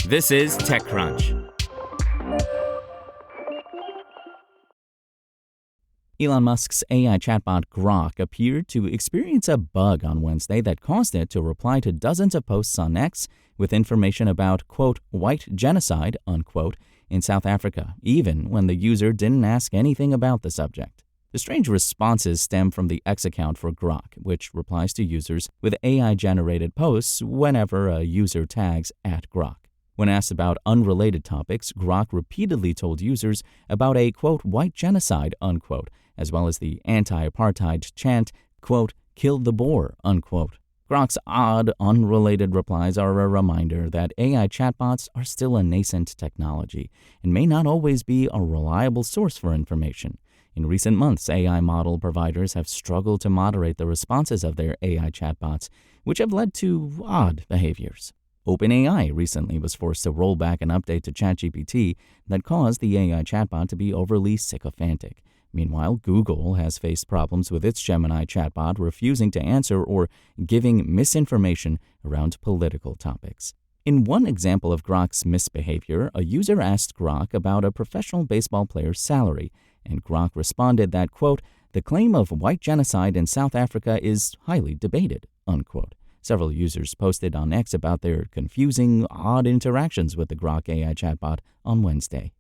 This is TechCrunch. Elon Musk's AI chatbot Grok appeared to experience a bug on Wednesday that caused it to reply to dozens of posts on X with information about, quote, white genocide, unquote, in South Africa, even when the user didn't ask anything about the subject. The strange responses stem from the X account for Grok, which replies to users with AI-generated posts whenever a user tags @Grok. When asked about unrelated topics, Grok repeatedly told users about a, quote, white genocide, unquote, as well as the anti-apartheid chant, quote, kill the Boer, unquote. Grok's odd, unrelated replies are a reminder that AI chatbots are still a nascent technology and may not always be a reliable source for information. In recent months, AI model providers have struggled to moderate the responses of their AI chatbots, which have led to odd behaviors. OpenAI recently was forced to roll back an update to ChatGPT that caused the AI chatbot to be overly sycophantic. Meanwhile, Google has faced problems with its Gemini chatbot refusing to answer or giving misinformation around political topics. In one example of Grok's misbehavior, a user asked Grok about a professional baseball player's salary, and Grok responded that, quote, the claim of white genocide in South Africa is highly debated, unquote. Several users posted on X about their confusing, odd interactions with the Grok AI chatbot on Wednesday.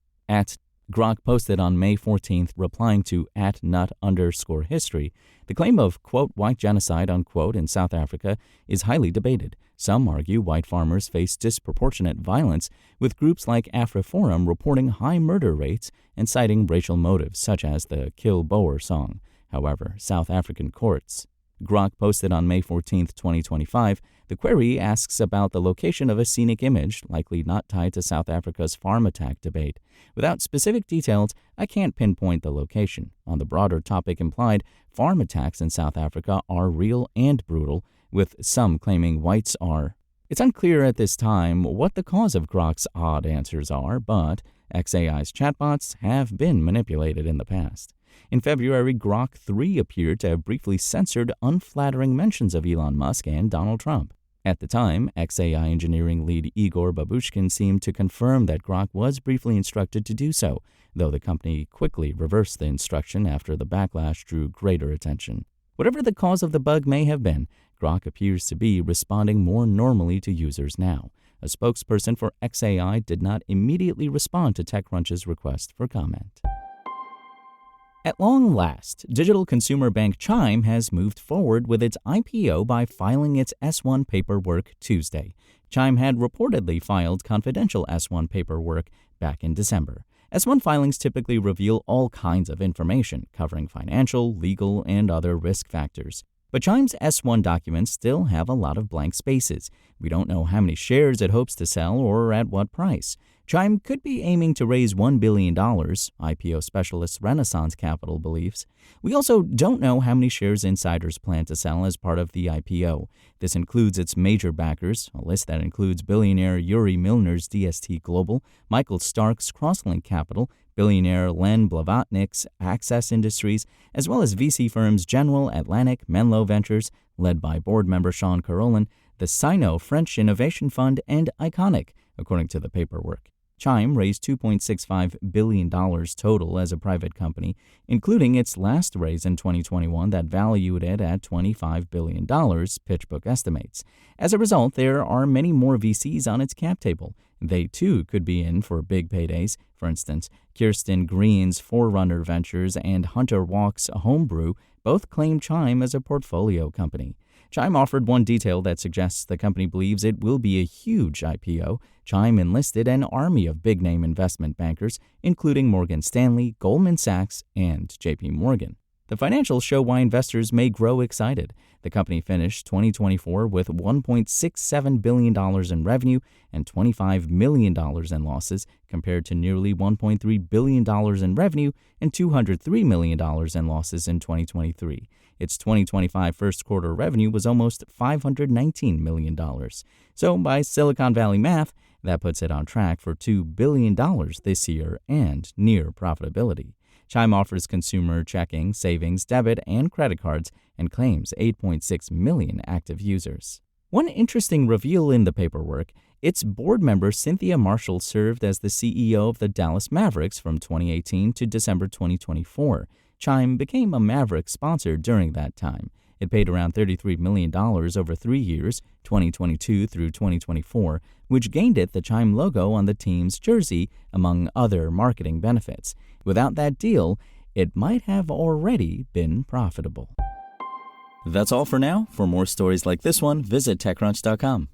Grok posted on May 14th, replying to @nut_history, the claim of, quote, white genocide, unquote, in South Africa is highly debated. Some argue white farmers face disproportionate violence, with groups like AfriForum reporting high murder rates and citing racial motives, such as the Kill Boer song. However, South African courts. Grok posted on May 14, 2025, the query asks about the location of a scenic image, likely not tied to South Africa's farm attack debate. Without specific details, I can't pinpoint the location. On the broader topic implied, farm attacks in South Africa are real and brutal, with some claiming whites are. It's unclear at this time what the cause of Grok's odd answers are, but XAI's chatbots have been manipulated in the past. In February, Grok 3 appeared to have briefly censored unflattering mentions of Elon Musk and Donald Trump. At the time, XAI engineering lead Igor Babushkin seemed to confirm that Grok was briefly instructed to do so, though the company quickly reversed the instruction after the backlash drew greater attention. Whatever the cause of the bug may have been, Grok appears to be responding more normally to users now. A spokesperson for XAI did not immediately respond to TechCrunch's request for comment. At long last, digital consumer bank Chime has moved forward with its IPO by filing its S-1 paperwork Tuesday. Chime had reportedly filed confidential S-1 paperwork back in December. S-1 filings typically reveal all kinds of information, covering financial, legal, and other risk factors. But Chime's S-1 documents still have a lot of blank spaces. We don't know how many shares it hopes to sell or at what price. Chime could be aiming to raise $1 billion, IPO specialist Renaissance Capital believes. We also don't know how many shares insiders plan to sell as part of the IPO. This includes its major backers, a list that includes billionaire Yuri Milner's DST Global, Michael Stark's Crosslink Capital, billionaire Len Blavatnik's Access Industries, as well as VC firms General Atlantic, Menlo Ventures, led by board member Sean Carolin, the Sino French Innovation Fund, and Iconic, according to the paperwork. Chime raised $2.65 billion total as a private company, including its last raise in 2021 that valued it at $25 billion, PitchBook estimates. As a result, there are many more VCs on its cap table. They, too, could be in for big paydays. For instance, Kirsten Green's Forerunner Ventures and Hunter Walk's Homebrew both claim Chime as a portfolio company. Chime offered one detail that suggests the company believes it will be a huge IPO. Chime enlisted an army of big-name investment bankers, including Morgan Stanley, Goldman Sachs, and JP Morgan. The financials show why investors may grow excited. The company finished 2024 with $1.67 billion in revenue and $25 million in losses, compared to nearly $1.3 billion in revenue and $203 million in losses in 2023. Its 2025 first quarter revenue was almost $519 million. So by Silicon Valley math, that puts it on track for $2 billion this year and near profitability. Chime offers consumer checking, savings, debit, and credit cards and claims 8.6 million active users. One interesting reveal in the paperwork Its board member Cynthia Marshall served as the CEO of the Dallas Mavericks from 2018 to December 2024. Chime became a Mavericks sponsor during that time. It paid around $33 million over 3 years, 2022 through 2024, which gained it the Chime logo on the team's jersey, among other marketing benefits. Without that deal, it might have already been profitable. That's all for now. For more stories like this one, visit TechCrunch.com.